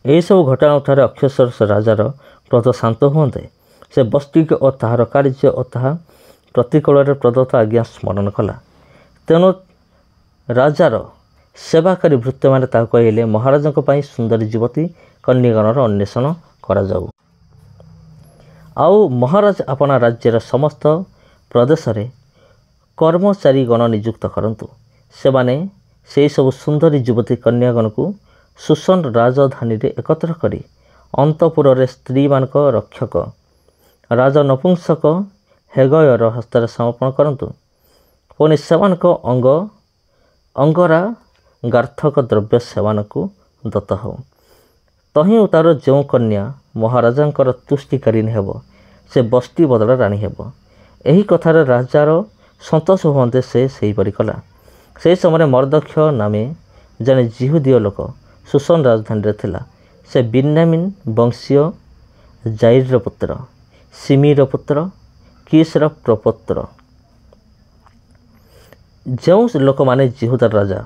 ଏହିସବୁ ଘଟଣାଠାରେ ଅକ୍ଷୟଶରସ ରାଜାର କ୍ରୋଧ ଶାନ୍ତ ହୁଅନ୍ତେ ସେ ବସ୍ତିକ ଓ ତାହାର କାର୍ଯ୍ୟ ଓ ତାହା ପ୍ରତିକୂଳରେ ପ୍ରଦତ୍ତ ଆଜ୍ଞା ସ୍ମରଣ କଲା। ତେଣୁ ରାଜାର ସେବାକାରୀ ଭୃତ୍ୟମାନେ ତାହା କହିଲେ, ମହାରାଜଙ୍କ ପାଇଁ ସୁନ୍ଦରୀ ଯୁବତୀ କନ୍ୟାଗଣର ଅନ୍ୱେଷଣ କରାଯାଉ। ଆଉ ମହାରାଜ ଆପଣା ରାଜ୍ୟର ସମସ୍ତ ପ୍ରଦେଶରେ କର୍ମଚାରୀଗଣ ନିଯୁକ୍ତ କରନ୍ତୁ। ସେମାନେ ସେହିସବୁ ସୁନ୍ଦରୀ ଯୁବତୀ କନ୍ୟାଗଣକୁ ସୁସନ ରାଜଧାନୀରେ ଏକତ୍ର କରି ଅନ୍ତଃପୁରରେ ସ୍ତ୍ରୀମାନଙ୍କ ରକ୍ଷକ ରାଜ ନପୁଂସକ ହେଗୟର ହସ୍ତରେ ସମର୍ପଣ କରନ୍ତୁ। ପୁଣି ସେମାନଙ୍କ ଅଙ୍ଗରାଗାର୍ଥକ ଦ୍ରବ୍ୟ ସେମାନଙ୍କୁ ଦତ୍ତ ହେଉ। ତହିଁ ଉତାର ଯେଉଁ କନ୍ୟା ମହାରାଜାଙ୍କର ତୁଷ୍ଟିକାରିଣୀ ହେବ ସେ ବସ୍ତି ବଦଳ ରାଣୀ ହେବ। ଏହି କଥାରେ ରାଜାର ସନ୍ତୋଷ ହୁଅନ୍ତେ ସେ ସେହିପରି କଲା। ସେହି ସମୟରେ ମର୍ଦ୍ଦକ୍ଷ ନାମେ ଜଣେ ଜିହୁଦୀୟ ଲୋକ ସୁସନ ରାଜଧାନୀରେ ଥିଲା। ସେ ବିନ୍ୟାମିନ ବଂଶୀୟ ଜାଇରର ପୁତ୍ର, ସିମିର ପୁତ୍ର, କିସର ପ୍ରପୌତ୍ର। ଯେଉଁ ଲୋକମାନେ ଜିହୁଦାର ରାଜା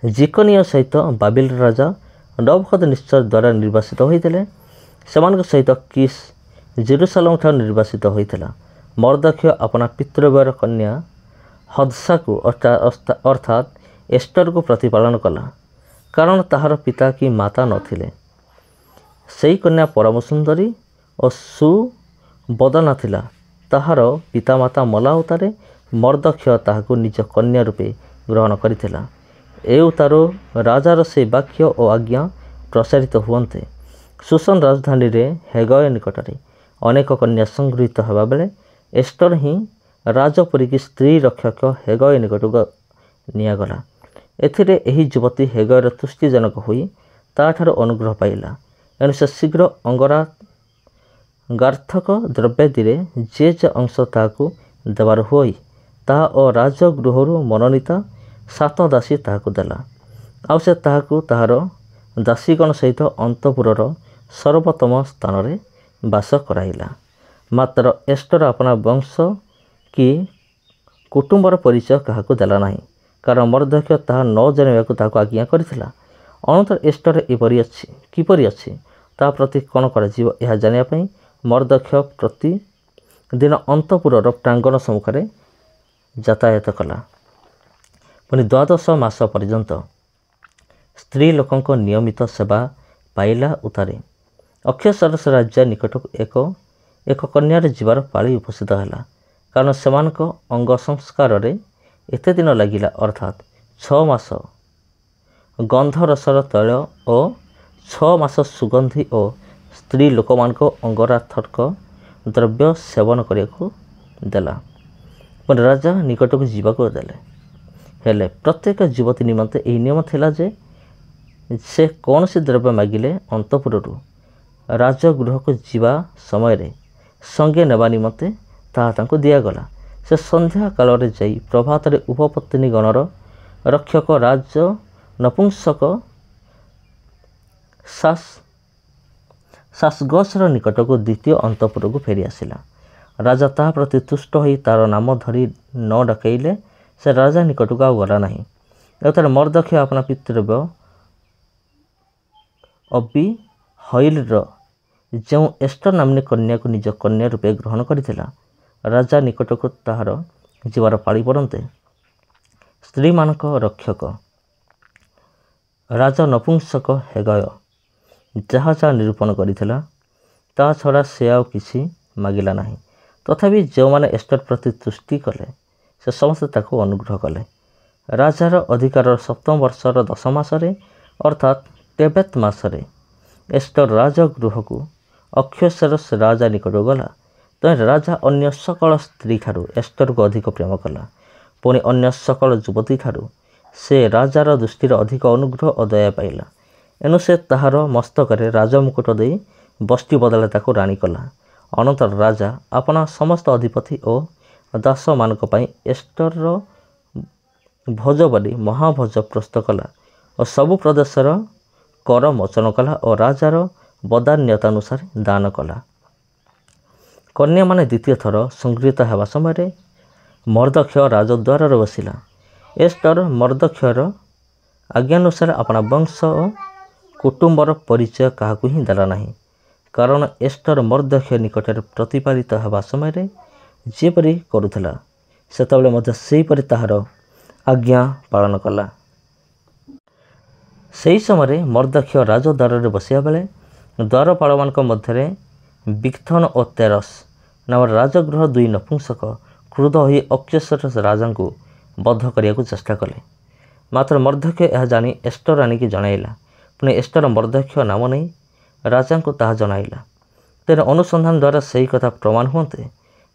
ଜିକନିୟ ସହିତ ବାବିଲର ରାଜା ନବୁକଦନେସ୍ସର ଦ୍ୱାରା ନିର୍ବାସିତ ହୋଇଥିଲେ, ସେମାନଙ୍କ ସହିତ କିସ ଜେରୁସାଲେମଠାରୁ ନିର୍ବାସିତ ହୋଇଥିଲା। ମର୍ଦ୍ଦକ୍ଷ ଆପଣା ପିତୃବ୍ୟର କନ୍ୟା ହଦସାକୁ ଅର୍ଥାତ୍ ଏଷ୍ଟରକୁ ପ୍ରତିପାଳନ କଲା, କାରଣ ତାହାର ପିତା କି ମାତା ନଥିଲେ। ସେହି କନ୍ୟା ପରମ ସୁନ୍ଦରୀ ଓ ସୁବଦନା ଥିଲା। ତାହାର ପିତାମାତା ମଲା ଉତ୍ତାରେ ମର୍ଦ୍ଦକ୍ଷ ତାହାକୁ ନିଜ କନ୍ୟା ରୂପେ ଗ୍ରହଣ କରିଥିଲା। ଏ ଉତ୍ତାରୁ ରାଜାର ସେହି ବାକ୍ୟ ଓ ଆଜ୍ଞା ପ୍ରସାରିତ ହୁଅନ୍ତେ। ସୁସନ ରାଜଧାନୀରେ ହେଗୟ ନିକଟରେ ଅନେକ କନ୍ୟା ସଂଗୃହୀତ ହେବାବେଳେ ଏଷ୍ଟର ହିଁ ରାଜପୁରୀକି ସ୍ତ୍ରୀ ରକ୍ଷକ ହେଗୟ ନିକଟକୁ ନିଆଗଲା। ଏଥିରେ ଏହି ଯୁବତୀ ହେଗୟର ତୁଷ୍ଟିଜନକ ହୋଇ ତାଠାରୁ ଅନୁଗ୍ରହ ପାଇଲା। ଏଣୁ ସେ ଶୀଘ୍ର ଅଙ୍ଗରାଗାର୍ଥକ ଦ୍ରବ୍ୟାଦିରେ ଯେ ଅଂଶ ତାହାକୁ ଦେବାର ହୋଇ ତାହା ଓ ରାଜଗୃହରୁ ମନୋନୀତ 7 ଦାସୀ ତାହାକୁ ଦେଲା। ଆଉ ସେ ତାହାକୁ ତାହାର ଦାସୀଗଣ ସହିତ ଅନ୍ତଃପୁରର ସର୍ବୋତ୍ତମ ସ୍ଥାନରେ ବାସ କରାଇଲା। ମାତ୍ର ଏଷ୍ଟର ଆପଣା ବଂଶ କି କୁଟୁମ୍ବର ପରିଚୟ କାହାକୁ ଦେଲା ନାହିଁ, କାରଣ ମର୍ଦ୍ଦକ୍ଷ ତାହା ନ ଜାଣିବାକୁ ତାହାକୁ ଆଜ୍ଞା କରିଥିଲା। ଅନନ୍ତର ଏଷ୍ଟର କିପରି ଅଛି ତାହା ପ୍ରତି କ'ଣ କରାଯିବ ଏହା ଜାଣିବା ପାଇଁ ମର୍ଦ୍ଦକ୍ଷ ପ୍ରତିଦିନ ଅନ୍ତଃପୁରର ପ୍ରାଙ୍ଗଣ ସମ୍ମୁଖରେ ଯାତାୟାତ କଲା। ପୁଣି 12 ମାସ ପର୍ଯ୍ୟନ୍ତ ସ୍ତ୍ରୀ ଲୋକଙ୍କ ନିୟମିତ ସେବା ପାଇଲା ଉତ୍ତାରେ ଅକ୍ଷୟଶରସ ରାଜ୍ୟ ନିକଟକୁ ଏକ କନ୍ୟାର ଯିବାର ପାଳି ଉପସ୍ଥିତ ହେଲା। କାରଣ ସେମାନଙ୍କ ଅଙ୍ଗ ସଂସ୍କାରରେ ଏତେ ଦିନ ଲାଗିଲା, ଅର୍ଥାତ୍ 6 ମାସ ଗନ୍ଧରସର ତୈଳ ଓ 6 ମାସ ସୁଗନ୍ଧି ଓ ସ୍ତ୍ରୀ ଲୋକମାନଙ୍କ ଅଙ୍ଗରାଗାର୍ଥକ ଦ୍ରବ୍ୟ ସେବନ କରିବାକୁ ଦେଲା। ପୁଣି ରାଜା ନିକଟକୁ ଯିବାକୁ ଦେଲେ। ହେଲେ ପ୍ରତ୍ୟେକ ଯୁବତୀ ନିମନ୍ତେ ଏହି ନିୟମ ଥିଲା ଯେ ସେ କୌଣସି ଦ୍ରବ୍ୟ ମାଗିଲେ ଅନ୍ତଃପୁରରୁ ରାଜଗୃହକୁ ଯିବା ସମୟରେ ସଙ୍ଗେ ନେବା ନିମନ୍ତେ ତାହା ତାଙ୍କୁ ଦିଆଗଲା। ସେ ସନ୍ଧ୍ୟା କାଳରେ ଯାଇ ପ୍ରଭାତରେ ଉପପତ୍ନୀଗଣର ରକ୍ଷକ ରାଜ ନପୁଂସକ ଶାସଗସର ନିକଟକୁ ଦ୍ୱିତୀୟ ଅନ୍ତଃପୁରକୁ ଫେରି ଆସିଲା। ରାଜା ତାହା ପ୍ରତି ତୁଷ୍ଟ ହୋଇ ତାର ନାମ ଧରି ନ ଡକାଇଲେ ସେ ରାଜା ନିକଟକୁ ଆଉ ଗଲା ନାହିଁ। ଏଥିରେ ମର୍ଦ୍ଦକ୍ଷ ଆପଣା ପିତୃବ୍ୟ ଅବିହଇଲର ଯେଉଁ ଏଷ୍ଟର ନାମ୍ନୀ କନ୍ୟାକୁ ନିଜ କନ୍ୟା ରୂପେ ଗ୍ରହଣ କରିଥିଲା, ରାଜା ନିକଟକୁ ତାହାର ଯିବାର ପାଳି ପଡ଼ନ୍ତେ ସ୍ତ୍ରୀମାନଙ୍କ ରକ୍ଷକ ରାଜ ନପୁଂସକ ହେଗୟ ଯାହା ଯାହା ନିରୂପଣ କରିଥିଲା ତାହା ଛଡ଼ା ସେ ଆଉ କିଛି ମାଗିଲା ନାହିଁ। ତଥାପି ଯେଉଁମାନେ ଏଷ୍ଟର ପ୍ରତି ତୁଷ୍ଟି କଲେ ସେ ସମସ୍ତେ ତାକୁ ଅନୁଗ୍ରହ କଲେ। ରାଜାର ଅଧିକାରର 7ମ ବର୍ଷର 10 ମାସରେ ଅର୍ଥାତ୍ ଟେବେତ୍ ମାସରେ ଏଷ୍ଟର ରାଜଗୃହକୁ ଅକ୍ଷୟଶରସ ରାଜା ନିକଟକୁ ଗଲା। ତେଣୁ ରାଜା ଅନ୍ୟ ସକଳ ସ୍ତ୍ରୀଠାରୁ ଏଷ୍ଟରକୁ ଅଧିକ ପ୍ରେମ କଲା। ପୁଣି ଅନ୍ୟ ସକଳ ଯୁବତୀଠାରୁ ସେ ରାଜାର ଦୃଷ୍ଟିରେ ଅଧିକ ଅନୁଗ୍ରହ ଓ ଦୟା ପାଇଲା। ଏଣୁ ସେ ତାହାର ମସ୍ତକରେ ରାଜମୁକୁଟ ଦେଇ ବସ୍ତି ବଦଳରେ ତାକୁ ରାଣୀ କଲା। ଅନନ୍ତର ରାଜା ଆପଣା ସମସ୍ତ ଅଧିପତି ଓ ଦାସମାନଙ୍କ ପାଇଁ ଏଷ୍ଟରର ଭୋଜ ବୋଲି ମହାଭୋଜ ପ୍ରସ୍ତୁତ କଲା ଓ ସବୁ ପ୍ରଦେଶର କର ମୋଚନ କଲା ଓ ରାଜାର ବଦାନ୍ୟତାନୁସାରେ ଦାନ କଲା। କନ୍ୟାମାନେ ଦ୍ୱିତୀୟ ଥର ସଂଗୃହୀତ ହେବା ସମୟରେ ମର୍ଦ୍ଦକ୍ଷ ରାଜଦ୍ୱାରରେ ବସିଲା। ଏଷ୍ଟର ମର୍ଦ୍ଦକ୍ଷର ଆଜ୍ଞାନୁସାରେ ଆପଣା ବଂଶ ଓ कुटुंबर परिचय काहाकु ही देला नाही, कारण एस्टर मर्दक्ष निकटरे प्रतिपालित हेबा समय जेपरि करुथला सेतबेले मध्य सेहीपरि ताहार आज्ञा पालन कला। सेही समय मर्दक्ष राजद्वार बसिया बेले द्वारपाल मध्य बिक्थन और तेरस नाम राजगृह दुई नपुंसक क्रोध हो अक्षेश्वर राजा को बद्ध करने को चेष्टा कले। मात्र मर्दक्ष यह जानी एस्टर रानी की जनाइला। पुणी एस्टर मर्दक्ष नाम नहीं राजा को ताहा जनाइला। तेरे अनुसंधान द्वारा सही कथा प्रमाण हुंते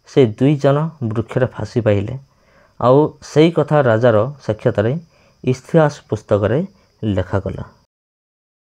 से दुई जन वृक्षरे फांसी पाइले। आउ सही कथा राजार साक्षात इतिहास पुस्तक लेखागला।